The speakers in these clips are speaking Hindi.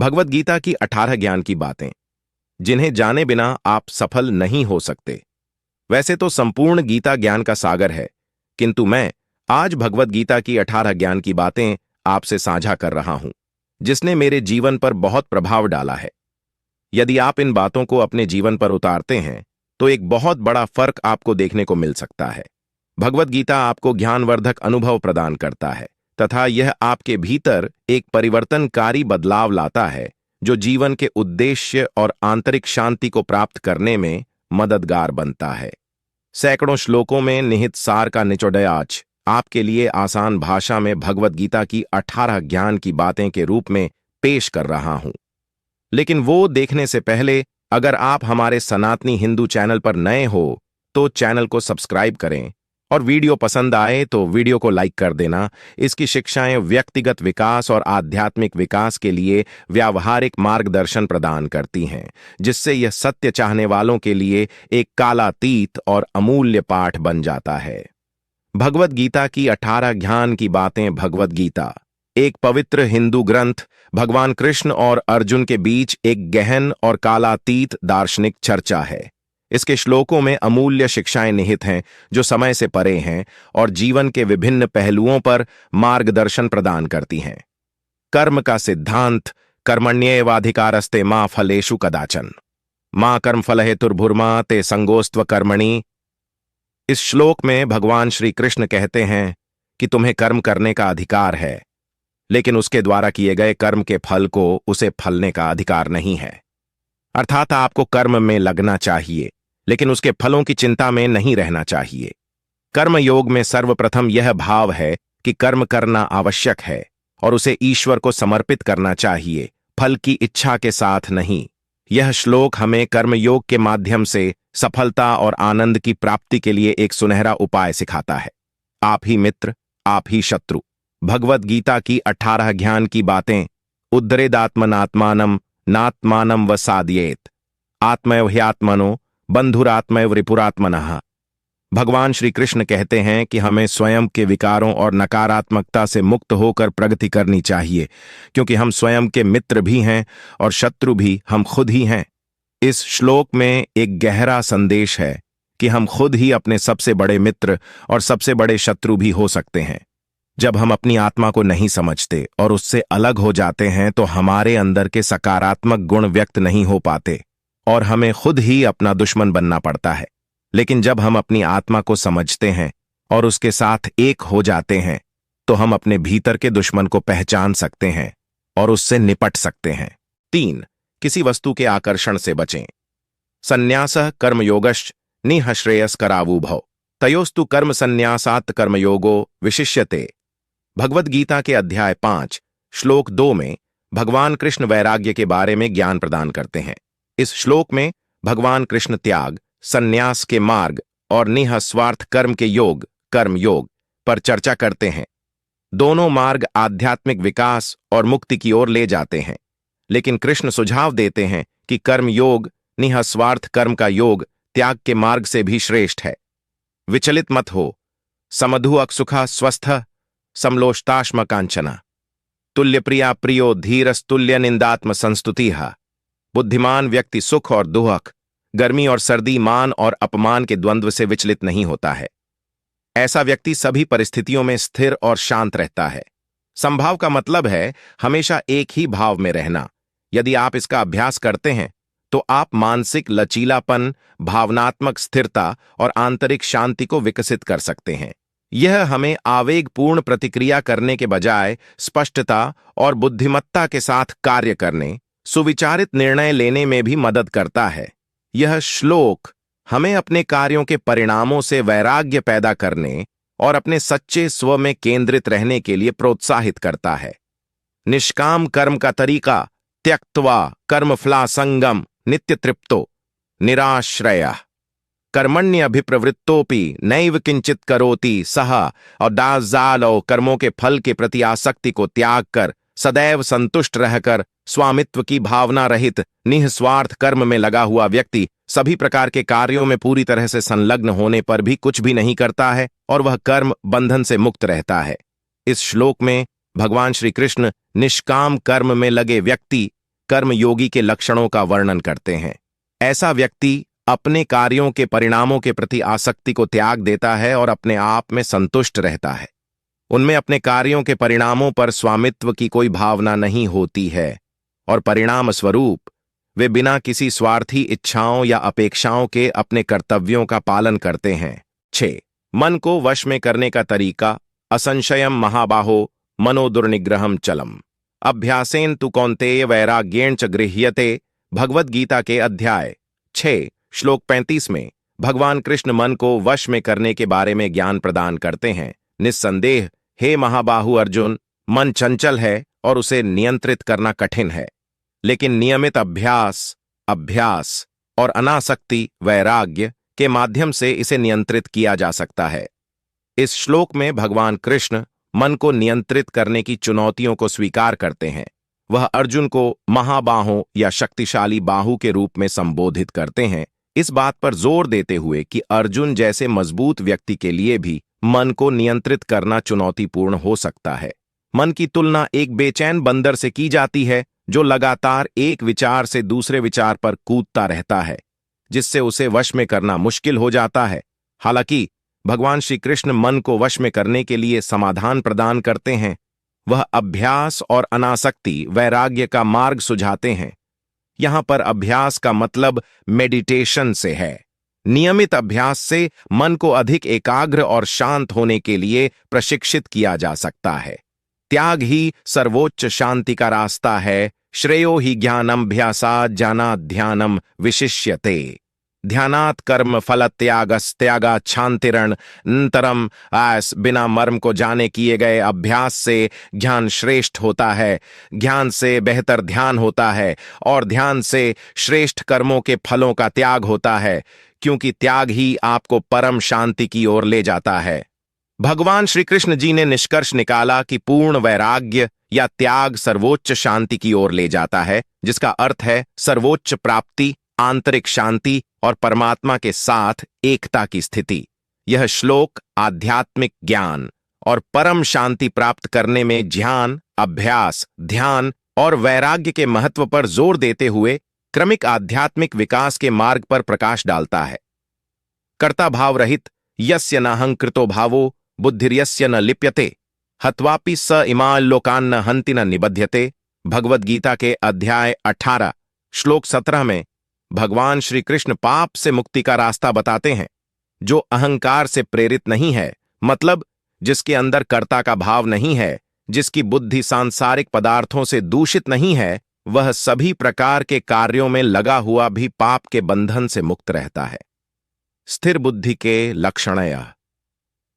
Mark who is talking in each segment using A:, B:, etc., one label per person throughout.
A: भगवत गीता की 18 ज्ञान की बातें जिन्हें जाने बिना आप सफल नहीं हो सकते। वैसे तो संपूर्ण गीता ज्ञान का सागर है, किंतु मैं आज भगवत गीता की 18 ज्ञान की बातें आपसे साझा कर रहा हूं, जिसने मेरे जीवन पर बहुत प्रभाव डाला है। यदि आप इन बातों को अपने जीवन पर उतारते हैं तो एक बहुत बड़ा फर्क आपको देखने को मिल सकता है। भगवत गीता आपको ज्ञानवर्धक अनुभव प्रदान करता है तथा यह आपके भीतर एक परिवर्तनकारी बदलाव लाता है जो जीवन के उद्देश्य और आंतरिक शांति को प्राप्त करने में मददगार बनता है। सैकड़ों श्लोकों में निहित सार का निचोड़ आज आपके लिए आसान भाषा में भगवत गीता की 18 ज्ञान की बातें के रूप में पेश कर रहा हूं। लेकिन वो देखने से पहले अगर आप हमारे सनातनी हिंदू चैनल पर नए हो तो चैनल को सब्सक्राइब करें और वीडियो पसंद आए तो वीडियो को लाइक कर देना। इसकी शिक्षाएं व्यक्तिगत विकास और आध्यात्मिक विकास के लिए व्यावहारिक मार्गदर्शन प्रदान करती हैं, जिससे यह सत्य चाहने वालों के लिए एक कालातीत और अमूल्य पाठ बन जाता है। भगवत गीता की 18 ज्ञान की बातें। भगवत गीता एक पवित्र हिंदू ग्रंथ भगवान कृष्ण और अर्जुन के बीच एक गहन और कालातीत दार्शनिक चर्चा है। इसके श्लोकों में अमूल्य शिक्षाएं निहित हैं जो समय से परे हैं और जीवन के विभिन्न पहलुओं पर मार्गदर्शन प्रदान करती हैं। कर्म का सिद्धांत। कर्मण्येवाधिकारस्ते मा फलेषु कदाचन मा कर्मफलहेतुर्भुर्मा ते संगोस्त्व कर्मणि। इस श्लोक में भगवान श्री कृष्ण कहते हैं कि तुम्हें कर्म करने का अधिकार है, लेकिन उसके द्वारा किए गए कर्म के फल को उसे फलने का अधिकार नहीं है। अर्थात आपको कर्म में लगना चाहिए, लेकिन उसके फलों की चिंता में नहीं रहना चाहिए। कर्म योग में सर्वप्रथम यह भाव है कि कर्म करना आवश्यक है और उसे ईश्वर को समर्पित करना चाहिए, फल की इच्छा के साथ नहीं। यह श्लोक हमें कर्मयोग के माध्यम से सफलता और आनंद की प्राप्ति के लिए एक सुनहरा उपाय सिखाता है। आप ही मित्र, आप ही शत्रु। भगवत गीता की 18 ज्ञान की बातें। उद्धरेदात्मनात्मानम नात्मानम वसाद्येत आत्मैव ह्यात्मनो बंधुरात्मैव रिपुरात्मनः। भगवान श्री कृष्ण कहते हैं कि हमें स्वयं के विकारों और नकारात्मकता से मुक्त होकर प्रगति करनी चाहिए, क्योंकि हम स्वयं के मित्र भी हैं और शत्रु भी हम खुद ही हैं। इस श्लोक में एक गहरा संदेश है कि हम खुद ही अपने सबसे बड़े मित्र और सबसे बड़े शत्रु भी हो सकते हैं। जब हम अपनी आत्मा को नहीं समझते और उससे अलग हो जाते हैं तो हमारे अंदर के सकारात्मक गुण व्यक्त नहीं हो पाते और हमें खुद ही अपना दुश्मन बनना पड़ता है। लेकिन जब हम अपनी आत्मा को समझते हैं और उसके साथ एक हो जाते हैं तो हम अपने भीतर के दुश्मन को पहचान सकते हैं और उससे निपट सकते हैं। 3. किसी वस्तु के आकर्षण से बचें। संन्यासः कर्मयोगश्च निःश्रेयस्करावुभौ तयोस्तु कर्म संन्यासात् कर्मयोगो विशिष्यते। भगवत गीता के अध्याय 5 श्लोक 2 में भगवान कृष्ण वैराग्य के बारे में ज्ञान प्रदान करते हैं। इस श्लोक में भगवान कृष्ण त्याग, संन्यास के मार्ग और निःस्वार्थ कर्म के योग, कर्म योग पर चर्चा करते हैं। दोनों मार्ग आध्यात्मिक विकास और मुक्ति की ओर ले जाते हैं, लेकिन कृष्ण सुझाव देते हैं कि कर्म योग, निःस्वार्थ कर्म का योग त्याग के मार्ग से भी श्रेष्ठ है। विचलित मत हो। समधु अक्सुखा स्वस्थ समलोष्टाश्म कांचना तुल्य प्रिया प्रियो धीरस्तुल्य निंदात्म संस्तुतिः। बुद्धिमान व्यक्ति सुख और दुख, गर्मी और सर्दी, मान और अपमान के द्वंद्व से विचलित नहीं होता है। ऐसा व्यक्ति सभी परिस्थितियों में स्थिर और शांत रहता है। संभाव का मतलब है हमेशा एक ही भाव में रहना। यदि आप इसका अभ्यास करते हैं तो आप मानसिक लचीलापन, भावनात्मक स्थिरता और आंतरिक शांति को विकसित कर सकते हैं। यह हमें आवेगपूर्ण प्रतिक्रिया करने के बजाय स्पष्टता और बुद्धिमत्ता के साथ कार्य करने, सुविचारित निर्णय लेने में भी मदद करता है। यह श्लोक हमें अपने कार्यों के परिणामों से वैराग्य पैदा करने और अपने सच्चे स्व में केंद्रित रहने के लिए प्रोत्साहित करता है। निष्काम कर्म का तरीका। त्यक्त्वा कर्मफलासंगम नित्य तृप्तो निराश्रयः कर्मण्य अभिप्रवृत्तोपि नैव किंचित करोति सह। और दासजाल और कर्मों के फल के प्रति आसक्ति को त्याग कर सदैव संतुष्ट रहकर स्वामित्व की भावना रहित निःस्वार्थ कर्म में लगा हुआ व्यक्ति सभी प्रकार के कार्यों में पूरी तरह से संलग्न होने पर भी कुछ भी नहीं करता है और वह कर्म बंधन से मुक्त रहता है। इस श्लोक में भगवान श्री कृष्ण निष्काम कर्म में लगे व्यक्ति कर्मयोगी के लक्षणों का वर्णन करते हैं। ऐसा व्यक्ति अपने कार्यों के परिणामों के प्रति आसक्ति को त्याग देता है और अपने आप में संतुष्ट रहता है। उनमें अपने कार्यों के परिणामों पर स्वामित्व की कोई भावना नहीं होती है और परिणाम स्वरूप वे बिना किसी स्वार्थी इच्छाओं या अपेक्षाओं के अपने कर्तव्यों का पालन करते हैं। 6. मन को वश में करने का तरीका। असंशयम महाबाहो मनो दुर्निग्रहम चलम अभ्यासेन तु कौन्तेय वैराग्येण च गृह्यते। भगवद गीता के अध्याय 6 श्लोक 35 में भगवान कृष्ण मन को वश में करने के बारे में ज्ञान प्रदान करते हैं। निस्संदेह हे महाबाहु अर्जुन, मन चंचल है और उसे नियंत्रित करना कठिन है, लेकिन नियमित अभ्यास और अनासक्ति वैराग्य के माध्यम से इसे नियंत्रित किया जा सकता है। इस श्लोक में भगवान कृष्ण मन को नियंत्रित करने की चुनौतियों को स्वीकार करते हैं। वह अर्जुन को महाबाहों या शक्तिशाली बाहु के रूप में संबोधित करते हैं, इस बात पर जोर देते हुए कि अर्जुन जैसे मजबूत व्यक्ति के लिए भी मन को नियंत्रित करना चुनौतीपूर्ण हो सकता है। मन की तुलना एक बेचैन बंदर से की जाती है जो लगातार एक विचार से दूसरे विचार पर कूदता रहता है, जिससे उसे वश में करना मुश्किल हो जाता है। हालांकि भगवान श्री कृष्ण मन को वश में करने के लिए समाधान प्रदान करते हैं। वह अभ्यास और अनासक्ति वैराग्य का मार्ग सुझाते हैं। यहां पर अभ्यास का मतलब मेडिटेशन से है। नियमित अभ्यास से मन को अधिक एकाग्र और शांत होने के लिए प्रशिक्षित किया जा सकता है। त्याग ही सर्वोच्च शांति का रास्ता है। श्रेयो ही ज्ञानमभ्यासात् ज्ञानात् ध्यानम विशिष्यते। ध्यानात् कर्म फल त्यागात् शांतिरनन्तरम। आस बिना मर्म को जाने किए गए अभ्यास से ज्ञान श्रेष्ठ होता है, ज्ञान से बेहतर ध्यान होता है और ध्यान से श्रेष्ठ कर्मों के फलों का त्याग होता है, क्योंकि त्याग ही आपको परम शांति की ओर ले जाता है। भगवान श्री कृष्ण जी ने निष्कर्ष निकाला कि पूर्ण वैराग्य या त्याग सर्वोच्च शांति की ओर ले जाता है, जिसका अर्थ है सर्वोच्च प्राप्ति, आंतरिक शांति और परमात्मा के साथ एकता की स्थिति। यह श्लोक आध्यात्मिक ज्ञान और परम शांति प्राप्त करने में ध्यान, अभ्यास, ध्यान और वैराग्य के महत्व पर जोर देते हुए क्रमिक आध्यात्मिक विकास के मार्ग पर प्रकाश डालता है। कर्ता भाव रहित यस्य नाहंकृतो भावो बुद्धिर्यस्य न लिप्यते हत्वापि स इमान् लोकान् न हन्ति न निबध्यते। भगवद गीता के अध्याय 18 श्लोक 17 में भगवान श्री कृष्ण पाप से मुक्ति का रास्ता बताते हैं। जो अहंकार से प्रेरित नहीं है, मतलब जिसके अंदर कर्ता का भाव नहीं है, जिसकी बुद्धि सांसारिक पदार्थों से दूषित नहीं है, वह सभी प्रकार के कार्यों में लगा हुआ भी पाप के बंधन से मुक्त रहता है। स्थिर बुद्धि के लक्षणय।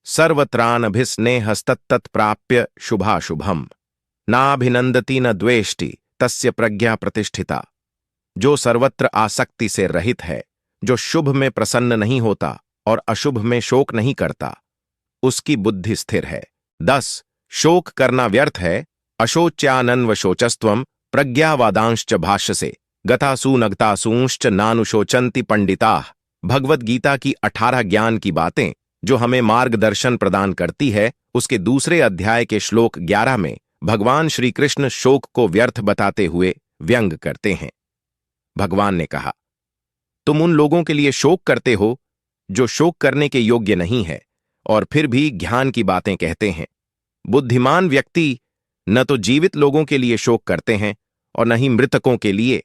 A: सर्वत्रानभिस्नेहस्तत्तत् प्राप्य शुभाशुभम नाभिनंदति न द्वेष्टि तस्य प्रज्ञा प्रतिष्ठिता। जो सर्वत्र आसक्ति से रहित है, जो शुभ में प्रसन्न नहीं होता और अशुभ में शोक नहीं करता, उसकी बुद्धि स्थिर है। 10 शोक करना व्यर्थ है। अशोच्यानन्वशोचस्त्वम प्रज्ञावादांश्च भाष्यसे गतासु नगतासूंश्च नानुशोचन्ति पंडिताः। भगवद गीता की 18 ज्ञान की बातें जो हमें मार्गदर्शन प्रदान करती है, उसके दूसरे अध्याय के श्लोक 11 में भगवान श्री कृष्ण शोक को व्यर्थ बताते हुए व्यंग करते हैं। भगवान ने कहा, तुम उन लोगों के लिए शोक करते हो जो शोक करने के योग्य नहीं है और फिर भी ज्ञान की बातें कहते हैं। बुद्धिमान व्यक्ति न तो जीवित लोगों के लिए शोक करते हैं और न ही मृतकों के लिए।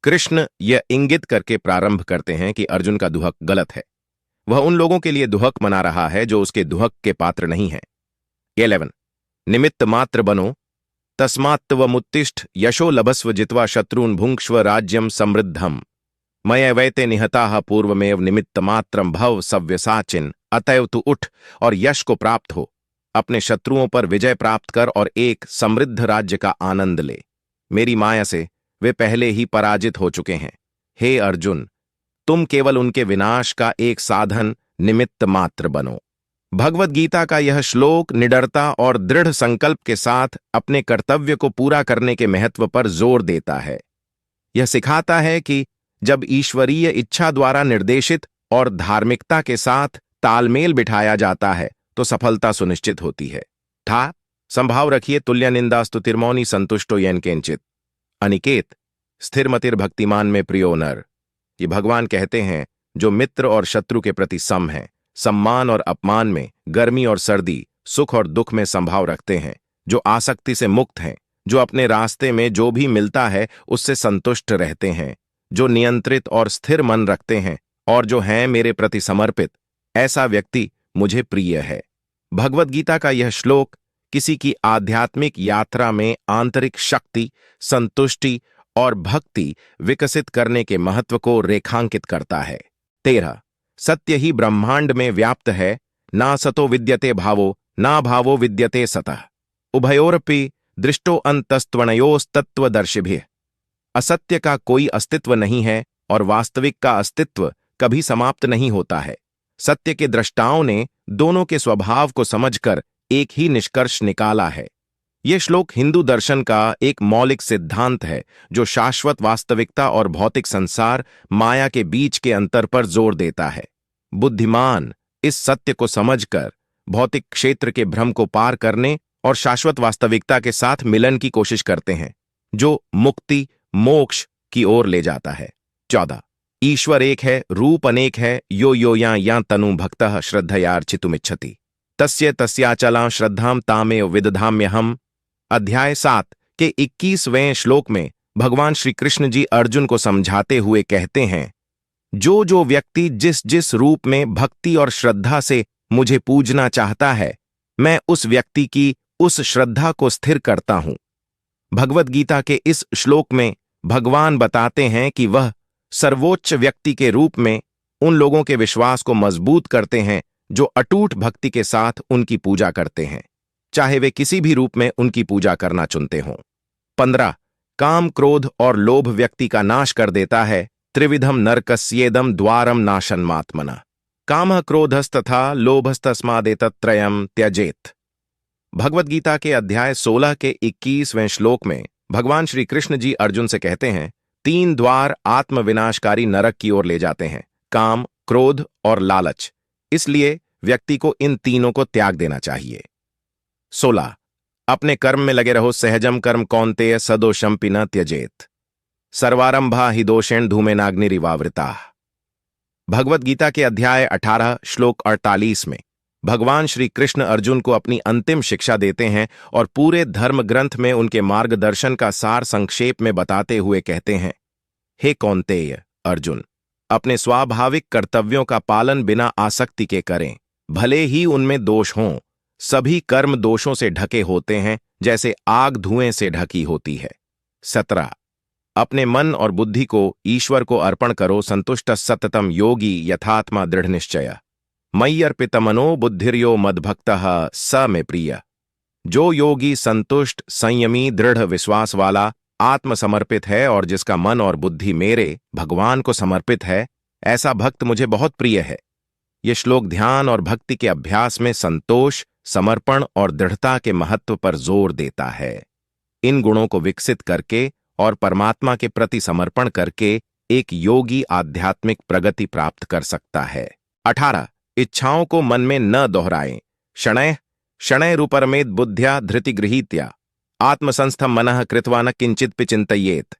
A: कृष्ण यह इंगित करके प्रारंभ करते हैं कि अर्जुन का दुहक गलत है। वह उन लोगों के लिए दुहक मना रहा है जो उसके दुहक के पात्र नहीं है। 11 निमित्त मात्र बनो तस्मात्त्वमुत्तिष्ठ यशो लभस्व जित्वा शत्रून् भुङ्क्ष्व राज्यम समृद्धम मयैवैते निहताः पूर्वमेव निमित्त मात्रम भव सव्यसाचिन। अतएव तू उठ और यश को प्राप्त हो, अपने शत्रुओं पर विजय प्राप्त कर और एक समृद्ध राज्य का आनंद ले। मेरी माया से वे पहले ही पराजित हो चुके हैं। हे अर्जुन, तुम केवल उनके विनाश का एक साधन, निमित्त मात्र बनो। भगवद गीता का यह श्लोक निडरता और दृढ़ संकल्प के साथ अपने कर्तव्य को पूरा करने के महत्व पर जोर देता है। यह सिखाता है कि जब ईश्वरीय इच्छा द्वारा निर्देशित और धार्मिकता के साथ तालमेल बिठाया जाता है तो सफलता सुनिश्चित होती है। था संभाव रखिए तुल्य निंदा स्तुतिर्मौनि संतुष्टो येन केंचित। अनिकेत, स्थिरमतिर भक्तिमान में प्रियो नर। ये भगवान कहते हैं जो मित्र और शत्रु के प्रति सम हैं, सम्मान और अपमान में, गर्मी और सर्दी, सुख और दुख में संभाव रखते हैं, जो आसक्ति से मुक्त हैं, जो अपने रास्ते में जो भी मिलता है उससे संतुष्ट रहते हैं, जो नियंत्रित और स्थिर मन रखते हैं और जो हैं मेरे प्रति समर्पित, ऐसा व्यक्ति मुझे प्रिय है। भगवद गीता का यह श्लोक किसी की आध्यात्मिक यात्रा में आंतरिक शक्ति, संतुष्टि और भक्ति विकसित करने के महत्व को रेखांकित करता है। 13 सत्य ही ब्रह्मांड में व्याप्त है, ना सतो विद्यते भावो, ना भावो विद्यते सतः। उभयोरपि दृष्टो अंतस्त्वनयोस्तत्वदर्शिभिः। असत्य का कोई अस्तित्व नहीं है और वास्तविक का अस्तित्व कभी समाप्त नहीं होता है। सत्य के दृष्टाओं ने दोनों के स्वभाव को समझकर एक ही निष्कर्ष निकाला है। यह श्लोक हिंदू दर्शन का एक मौलिक सिद्धांत है जो शाश्वत वास्तविकता और भौतिक संसार माया के बीच के अंतर पर जोर देता है। बुद्धिमान इस सत्य को समझकर भौतिक क्षेत्र के भ्रम को पार करने और शाश्वत वास्तविकता के साथ मिलन की कोशिश करते हैं, जो मुक्ति, मोक्ष की ओर ले जाता है। 14 ईश्वर एक है, रूप अनेक है, यो यो या तनु भक्तः श्रद्धयार्चितुमिच्छति तस्य तस्याचलां श्रद्धां तामेव विदधाम्यहम्। अध्याय 7 के 21वें श्लोक में भगवान श्री कृष्ण जी अर्जुन को समझाते हुए कहते हैं, जो जो व्यक्ति जिस जिस रूप में भक्ति और श्रद्धा से मुझे पूजना चाहता है, मैं उस व्यक्ति की उस श्रद्धा को स्थिर करता हूं। भगवद गीता के इस श्लोक में भगवान बताते हैं कि वह सर्वोच्च व्यक्ति के रूप में उन लोगों के विश्वास को मजबूत करते हैं जो अटूट भक्ति के साथ उनकी पूजा करते हैं, चाहे वे किसी भी रूप में उनकी पूजा करना चुनते हों। 15 काम, क्रोध और लोभ व्यक्ति का नाश कर देता है, त्रिविधम नरकस्येदम द्वारम नाशनमात्मना। कामः क्रोधस्तथा लोभस्तस्मादेतत्त्रयम् त्यजेत। भगवद गीता के अध्याय 16 के 21वें श्लोक में भगवान श्री कृष्ण जी अर्जुन से कहते हैं, 3 द्वार आत्मविनाशकारी नरक की ओर ले जाते हैं, काम, क्रोध और लालच। इसलिए व्यक्ति को इन तीनों को त्याग देना चाहिए। 16 अपने कर्म में लगे रहो, सहजम कर्म कौन्तेय सदोषमपि न त्यजेत। सर्वारंभा हि दोषेण धूमेनाग्निरिवावृता। भगवद गीता के अध्याय 18 श्लोक 48 में भगवान श्री कृष्ण अर्जुन को अपनी अंतिम शिक्षा देते हैं और पूरे धर्म ग्रंथ में उनके मार्गदर्शन का सार संक्षेप में बताते हुए कहते हैं, हे कौन्तेय अर्जुन, अपने स्वाभाविक कर्तव्यों का पालन बिना आसक्ति के करें, भले ही उनमें दोष हों। सभी कर्म दोषों से ढके होते हैं, जैसे आग धुएं से ढकी होती है। 17 अपने मन और बुद्धि को ईश्वर को अर्पण करो, संतुष्ट सततम योगी यथात्मा दृढ़ निश्चय। मयि अर्पितमनो बुद्धिर्यो मद्भक्तः स मे प्रिय। जो योगी संतुष्ट, संयमी, दृढ़ विश्वास वाला, आत्मसमर्पित है और जिसका मन और बुद्धि मेरे भगवान को समर्पित है, ऐसा भक्त मुझे बहुत प्रिय है। यह श्लोक ध्यान और भक्ति के अभ्यास में संतोष, समर्पण और दृढ़ता के महत्व पर जोर देता है। इन गुणों को विकसित करके और परमात्मा के प्रति समर्पण करके एक योगी आध्यात्मिक प्रगति प्राप्त कर सकता है। 18 इच्छाओं को मन में न दोहराएं। शनैः शनैः रूपरमेद बुद्ध्या धृतिगृहीत्या आत्मसंस्थम मनः कृत्वा न किंचिदपि चिंतयेत।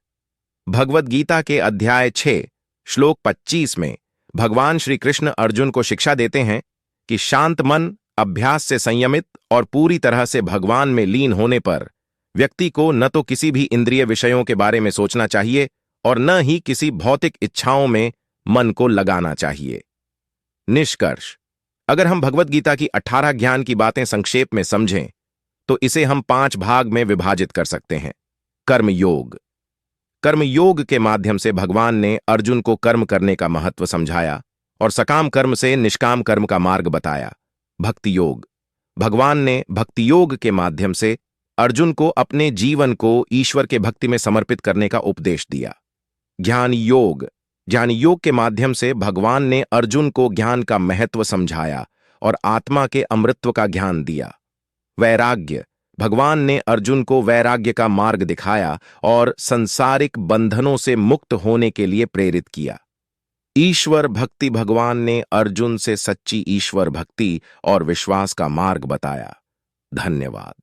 A: भगवद गीता के अध्याय 6 श्लोक 25 में भगवान श्री कृष्ण अर्जुन को शिक्षा देते हैं कि शांत मन, अभ्यास से संयमित और पूरी तरह से भगवान में लीन होने पर व्यक्ति को न तो किसी भी इंद्रिय विषयों के बारे में सोचना चाहिए और न ही किसी भौतिक इच्छाओं में मन को लगाना चाहिए। निष्कर्ष, अगर हम भगवद गीता की 18 ज्ञान की बातें संक्षेप में समझें तो इसे हम 5 भाग में विभाजित कर सकते हैं। कर्मयोग। कर्मयोग के माध्यम से भगवान ने अर्जुन को कर्म करने का महत्व समझाया और सकाम कर्म से निष्काम कर्म का मार्ग बताया। भक्ति योग। भगवान ने भक्ति योग के माध्यम से अर्जुन को अपने जीवन को ईश्वर के भक्ति में समर्पित करने का उपदेश दिया। ज्ञान योग। ज्ञान योग के माध्यम से भगवान ने अर्जुन को ज्ञान का महत्व समझाया और आत्मा के अमृतत्व का ज्ञान दिया। वैराग्य। भगवान ने अर्जुन को वैराग्य का मार्ग दिखाया और संसारिक बंधनों से मुक्त होने के लिए प्रेरित किया। ईश्वर भक्ति। भगवान ने अर्जुन से सच्ची ईश्वर भक्ति और विश्वास का मार्ग बताया। धन्यवाद।